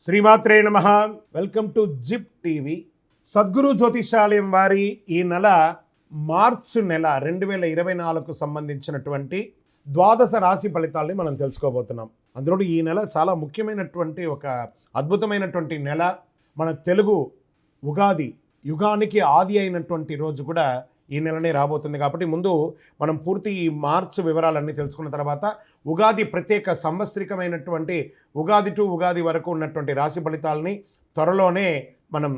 శ్రీమాత్రే నమః. Welcome to Zip TV. Sadguru Jyothishalayam వారి ఈ నెల మార్చి నెల 2024కు సంబంధించినటువంటి ద్వాదశ రాశి ఫలితాలని మనం తెలుసుకోబోతున్నాం. అందులో ఈ నెల చాలా ముఖ్యమైనటువంటి ఒక అద్భుతమైనటువంటి నెల. మన తెలుగు ఉగాది యుగానికి ఆది అయినటువంటి రోజు కూడా ఈ నెలనే రాబోతుంది. కాబట్టి ముందు మనం పూర్తి ఈ మార్చి వివరాలన్నీ తెలుసుకున్న తర్వాత ఉగాది ప్రత్యేక సంవత్సరికమైనటువంటి ఉగాది టు ఉగాది వరకు ఉన్నటువంటి రాశి ఫలితాలని త్వరలోనే మనం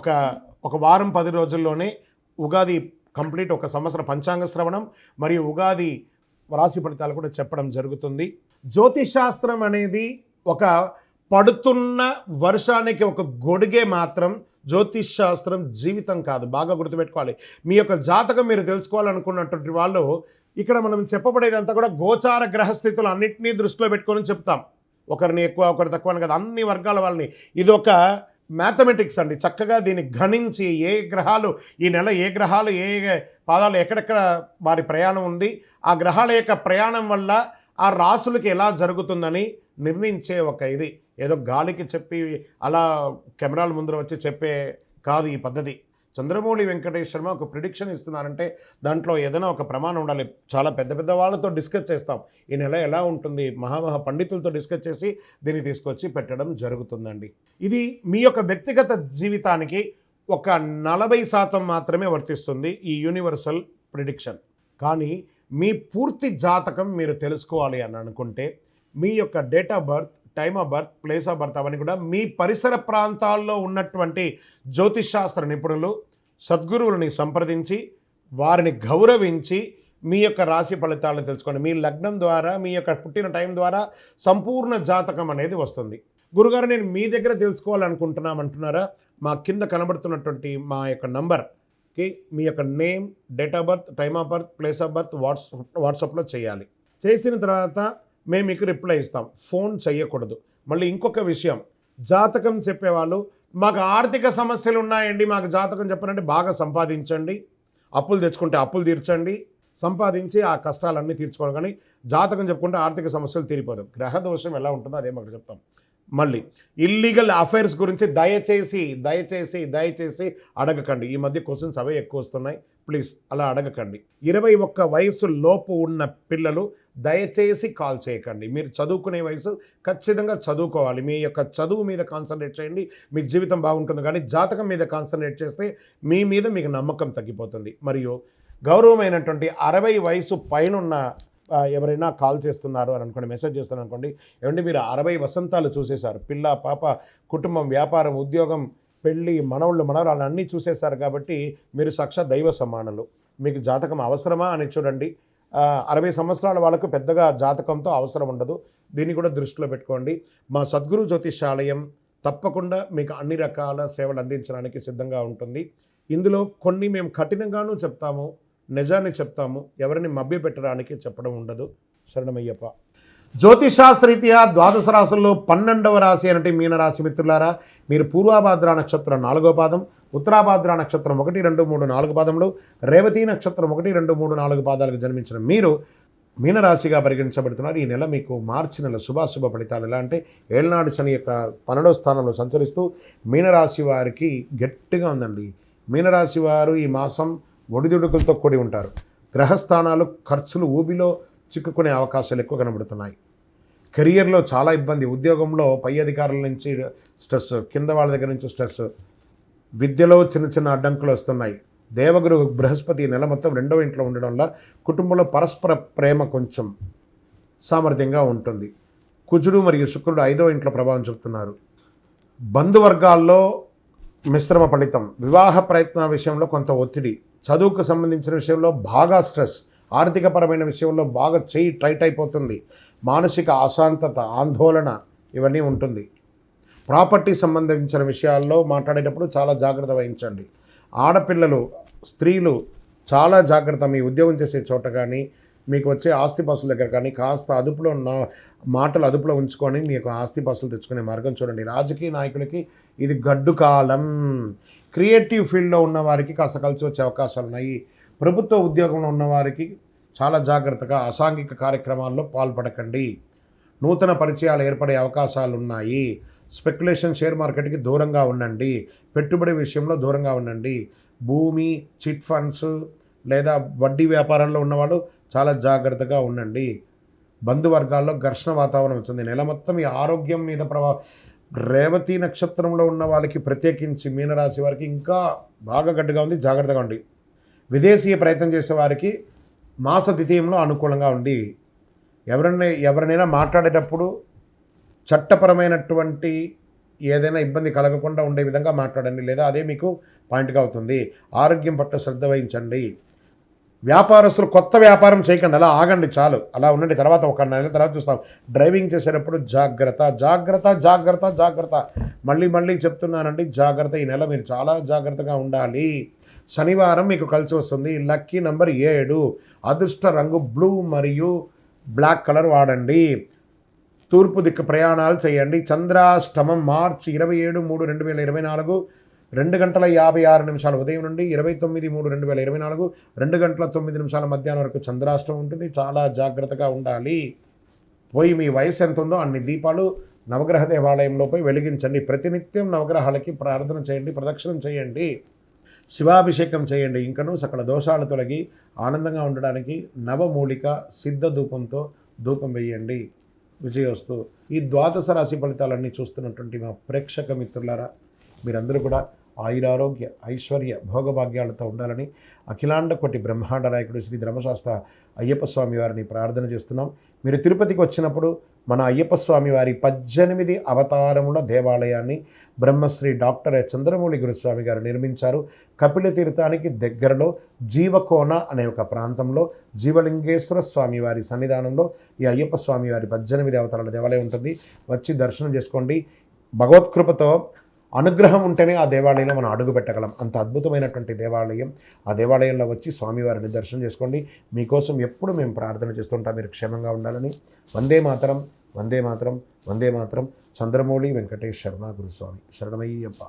ఒక వారం 10 రోజుల్లోనే ఉగాది కంప్లీట్ ఒక సంవత్సర పంచాంగ శ్రవణం మరియు ఉగాది రాశి ఫలితాలు కూడా చెప్పడం జరుగుతుంది. జ్యోతిషాస్త్రం అనేది ఒక పడుతున్న వర్షానికి ఒక గొడుగే మాత్రం. జ్యోతిష్ శాస్త్రం జీవితం కాదు, బాగా గుర్తుపెట్టుకోవాలి. మీ యొక్క జాతకం మీరు తెలుసుకోవాలనుకున్నటువంటి వాళ్ళు ఇక్కడ మనం చెప్పబడేదంతా కూడా గోచార గ్రహస్థితులు అన్నింటినీ దృష్టిలో పెట్టుకొని చెప్తాం. ఒకరిని ఎక్కువ ఒకరు తక్కువ అని కదా, అన్ని వర్గాల వాళ్ళని. ఇది ఒక మ్యాథమెటిక్స్ అండి. చక్కగా దీన్ని గణించి ఏ గ్రహాలు ఈ నెల ఏ గ్రహాలు ఏ పాదాలు ఎక్కడెక్కడ వారి ప్రయాణం ఉంది, ఆ గ్రహాల యొక్క ప్రయాణం వల్ల ఆ రాసులకి ఎలా జరుగుతుందని నిర్ణయించే ఒక ఇది. ఏదో గాలికి చెప్పి అలా కెమెరాల ముందర వచ్చి చెప్పే కాదు ఈ పద్ధతి. చంద్రమౌళి వెంకటేష్ శర్మ ఒక ప్రిడిక్షన్ ఇస్తున్నారంటే దాంట్లో ఏదైనా ఒక ప్రమాణం ఉండాలి. చాలా పెద్ద పెద్ద వాళ్ళతో డిస్కస్ చేస్తాం, ఈ నెల ఎలా ఉంటుంది, మహామహా పండితులతో డిస్కస్ చేసి దీన్ని తీసుకొచ్చి పెట్టడం జరుగుతుందండి. ఇది మీ యొక్క వ్యక్తిగత జీవితానికి ఒక 40% మాత్రమే వర్తిస్తుంది ఈ యూనివర్సల్ ప్రిడిక్షన్. కానీ మీ పూర్తి జాతకం మీరు తెలుసుకోవాలి అని అనుకుంటే మీ యొక్క date of birth, time of birth, place of birth అవన్నీ కూడా మీ పరిసర ప్రాంతాల్లో ఉన్నటువంటి జ్యోతిషాస్త్ర నిపుణులు సద్గురువులని సంప్రదించి వారిని గౌరవించి మీ యొక్క రాశి ఫలితాలను తెలుసుకోండి. మీ లగ్నం ద్వారా మీ యొక్క పుట్టిన టైం ద్వారా సంపూర్ణ జాతకం అనేది వస్తుంది. గురుగారు నేను మీ దగ్గర తెలుసుకోవాలనుకుంటున్నామంటున్నారా? మా కింద కనబడుతున్నటువంటి మా యొక్క నంబర్కి మీ యొక్క name, date of birth, time of birth, place of birth వాట్సాప్లో చేయాలి. చేసిన తర్వాత మేము మీకు రిప్లై ఇస్తాం. ఫోన్ చేయకూడదు. మళ్ళీ ఇంకొక విషయం, జాతకం చెప్పేవాళ్ళు మాకు ఆర్థిక సమస్యలు ఉన్నాయండి, మాకు జాతకం చెప్పారంటే బాగా సంపాదించండి, అప్పులు తెచ్చుకుంటే అప్పులు తీర్చండి, సంపాదించి ఆ కష్టాలన్నీ తీర్చుకోవాలి. కానీ జాతకం చెప్పుకుంటే ఆర్థిక సమస్యలు తీరిపోదు. గ్రహ దోషం ఎలా ఉంటుందో అదే మాకు చెప్తాం. మళ్ళీ ఇల్లీగల్ అఫైర్స్ గురించి దయచేసి అడగకండి. ఈ మధ్య క్వశ్చన్స్ అవే ఎక్కువ వస్తున్నాయి. ప్లీజ్ అలా అడగకండి. 21 వయసు లోపు ఉన్న పిల్లలు దయచేసి కాల్ చేయకండి. మీరు చదువుకునే వయసు ఖచ్చితంగా చదువుకోవాలి. మీ యొక్క చదువు మీద కాన్సన్ట్రేట్ చేయండి, మీ జీవితం బాగుంటుంది. కానీ జాతకం మీద కాన్సన్ట్రేట్ చేస్తే మీ మీద మీకు నమ్మకం తగ్గిపోతుంది. మరియు గౌరవమైనటువంటి 60 వయసు పైనున్న ఎవరైనా కాల్ చేస్తున్నారు అని అనుకోండి, మెసేజ్ చేస్తున్నారు అనుకోండి, ఏమంటే మీరు 60 వసంతాలు చూసేశారు, పిల్ల పాప కుటుంబం వ్యాపారం ఉద్యోగం పెళ్ళి మనవళ్ళు మనవరాలు అన్నీ చూసేశారు. కాబట్టి మీరు సాక్షాత్ దైవ సమానులు. మీకు జాతకం అవసరమా అని చూడండి. 60 సంవత్సరాల వాళ్ళకు పెద్దగా జాతకంతో అవసరం ఉండదు. దీన్ని కూడా దృష్టిలో పెట్టుకోండి. మా సద్గురు జ్యోతిషాలయం తప్పకుండా మీకు అన్ని రకాల సేవలు అందించడానికి సిద్ధంగా ఉంటుంది. ఇందులో కొన్ని మేము కఠినంగానూ చెప్తాము, నిజాన్ని చెప్తాము, ఎవరిని మభ్యపెట్టడానికి చెప్పడం ఉండదు. శరణమయ్యప్ప. జ్యోతిషాస్త్రరీత్యా ద్వాదశ రాశుల్లో 12వ రాశి అంటే మీనరాశి. మిత్రులారా, మీరు పూర్వాభాద్ర నక్షత్రం 4వ పాదం, ఉత్తరాభాద్ర నక్షత్రం 1, 2, 3, 4 పాదములు, రేవతి నక్షత్రం 1, 2, 3, 4 పాదాలకు జన్మించిన మీరు మీనరాశిగా పరిగణించబడుతున్నారు. ఈ నెల మీకు మార్చి నెల శుభాశుభ ఫలితాలు ఎలా అంటే ఏళ్నాడు శని యొక్క 12వ స్థానంలో సంచరిస్తూ మీనరాశి వారికి గట్టిగా ఉందండి. మీనరాశి వారు ఈ మాసం ఒడిదుడుకులతో కూడి ఉంటారు. గ్రహస్థానాలు ఖర్చులు ఊబిలో చిక్కుకునే అవకాశాలు ఎక్కువ కనబడుతున్నాయి. కెరియర్లో చాలా ఇబ్బంది, ఉద్యోగంలో పై అధికారుల నుంచి స్ట్రెస్, కింద వాళ్ళ దగ్గర నుంచి స్ట్రెస్, విద్యలో చిన్న అడ్డంకులు వస్తున్నాయి. దేవగురు బృహస్పతి నెల మొత్తం 2వ ఇంట్లో ఉండడం వల్ల కుటుంబంలో పరస్పర ప్రేమ కొంచెం సామర్థ్యంగా ఉంటుంది. కుజుడు మరియు శుక్రుడు 5వ ఇంట్లో ప్రభావం చూపుతున్నారు. బంధువర్గాల్లో మిశ్రమ ఫలితం, వివాహ ప్రయత్న విషయంలో కొంత ఒత్తిడి, చదువుకు సంబంధించిన విషయంలో బాగా స్ట్రెస్, ఆర్థికపరమైన విషయంలో బాగా చేయి టైట్ అయిపోతుంది, మానసిక అశాంతత, ఆందోళన ఇవన్నీ ఉంటుంది. ప్రాపర్టీ సంబంధించిన విషయాల్లో మాట్లాడేటప్పుడు చాలా జాగ్రత్త వహించండి. ఆడపిల్లలు, స్త్రీలు చాలా జాగ్రత్త. మీ ఉద్యోగం చేసే చోట కానీ మీకు వచ్చే ఆస్తిపాస్తుల దగ్గర కానీ కాస్త అదుపులో మాటలు అదుపులో ఉంచుకొని మీకు ఆస్తిపాస్తులు తెచ్చుకునే మార్గం చూడండి. రాజకీయ నాయకులకి ఇది గడ్డు కాలం. క్రియేటివ్ ఫీల్డ్లో ఉన్న వారికి కాస్త కలిసి వచ్చే అవకాశాలు ఉన్నాయి. ప్రభుత్వ ఉద్యోగంలో ఉన్నవారికి చాలా జాగ్రత్తగా అసాంఘిక కార్యక్రమాల్లో పాల్పడకండి. నూతన పరిచయాలు ఏర్పడే అవకాశాలు ఉన్నాయి. స్పెక్యులేషన్ షేర్ మార్కెట్కి దూరంగా ఉండండి. పెట్టుబడి విషయంలో దూరంగా ఉండండి. భూమి, చిట్ ఫండ్స్ లేదా వడ్డీ వ్యాపారంలో ఉన్నవాళ్ళు చాలా జాగ్రత్తగా ఉండండి. బంధువర్గాల్లో ఘర్షణ వాతావరణం వచ్చింది. నెల మొత్తం ఈ ఆరోగ్యం మీద రేవతి నక్షత్రంలో ఉన్న వాళ్ళకి ప్రత్యేకించి మీనరాశి వారికి ఇంకా బాగా గట్టిగా ఉంది. జాగ్రత్తగా ఉండి. విదేశీయ ప్రయత్నం చేసే వారికి మాస ద్వితీయంలో అనుకూలంగా ఉంది. ఎవరినైనా మాట్లాడేటప్పుడు చట్టపరమైనటువంటి ఏదైనా ఇబ్బంది కలగకుండా ఉండే విధంగా మాట్లాడండి, లేదా అదే మీకు పాయింట్గా అవుతుంది. ఆరోగ్యం పట్ల శ్రద్ధ వహించండి. వ్యాపారస్తులు కొత్త వ్యాపారం చేయకండి, అలా ఆగండి, చాలు అలా ఉండండి. తర్వాత ఒక నెల తర్వాత చూస్తాం. డ్రైవింగ్ చేసేటప్పుడు జాగ్రత్త జాగ్రత్త జాగ్రత్త జాగ్రత్త, మళ్ళీ చెప్తున్నానండి, జాగ్రత్త. ఈ నెల మీరు చాలా జాగ్రత్తగా ఉండాలి. శనివారం మీకు కలిసి వస్తుంది. Lucky number 7. అదృష్ట రంగు బ్లూ మరియు బ్లాక్ కలర్ వాడండి. తూర్పు దిక్కు ప్రయాణాలు చేయండి. చంద్రాష్టమం మార్చి 27/3/2024 2:56 ఉదయం నుండి 29/3/2024 2:09 మధ్యాహ్నం వరకు చంద్రాష్టమం ఉంటుంది. చాలా జాగ్రత్తగా ఉండాలి. పోయి మీ వయసు ఎంత ఉందో అన్ని దీపాలు నవగ్రహ దేవాలయంలో పోయి వెలిగించండి. ప్రతినిత్యం నవగ్రహాలకి ప్రార్థన చేయండి, ప్రదక్షిణం చేయండి, శివాభిషేకం చేయండి. ఇంకనూ సకల దోషాలు తొలగి ఆనందంగా ఉండడానికి నవమూలిక సిద్ధ ధూపంతో ధూపం వేయండి. విజయోస్తు. ఈ ద్వాదశ రాశి ఫలితాలన్నీ చూస్తున్నటువంటి మా ప్రేక్షక మిత్రులారా, మీరందరూ కూడా ఆయురారోగ్య ఐశ్వర్య భోగభాగ్యాలతో ఉండాలని అఖిలాండ కోటి బ్రహ్మాండ నాయకుడు శ్రీ ధర్మశాస్త్ర అయ్యప్ప స్వామి వారిని ప్రార్థన చేస్తున్నాం. మీరు తిరుపతికి వచ్చినప్పుడు మన అయ్యప్ప స్వామి వారి 18 అవతారముల దేవాలయాన్ని బ్రహ్మశ్రీ డాక్టర్ చంద్రమౌళి గురుస్వామి గారు నిర్మించారు. కపిల తీర్థానికి దగ్గరలో జీవకోన అనే ఒక ప్రాంతంలో జీవలింగేశ్వర స్వామి వారి సన్నిధానంలో ఈ అయ్యప్ప స్వామి వారి 18 అవతారాల దేవాలయం ఉంటుంది. వచ్చి దర్శనం చేసుకోండి. భగవత్కృపతో అనుగ్రహం ఉంటేనే ఆ దేవాలయంలో మనం అడుగు పెట్టగలం. అంత అద్భుతమైనటువంటి దేవాలయం. ఆ దేవాలయంలో వచ్చి స్వామివారిని దర్శనం చేసుకోండి. మీకోసం ఎప్పుడు మేము ప్రార్థన చేస్తుంటాం, మీరు క్షేమంగా ఉండాలని. వందే మాతరం, వందే మాతరం, వందే మాతరం. చంద్రమౌళి వెంకటేష్ శర్మ గురుస్వామి. శరణమయ్యప్ప.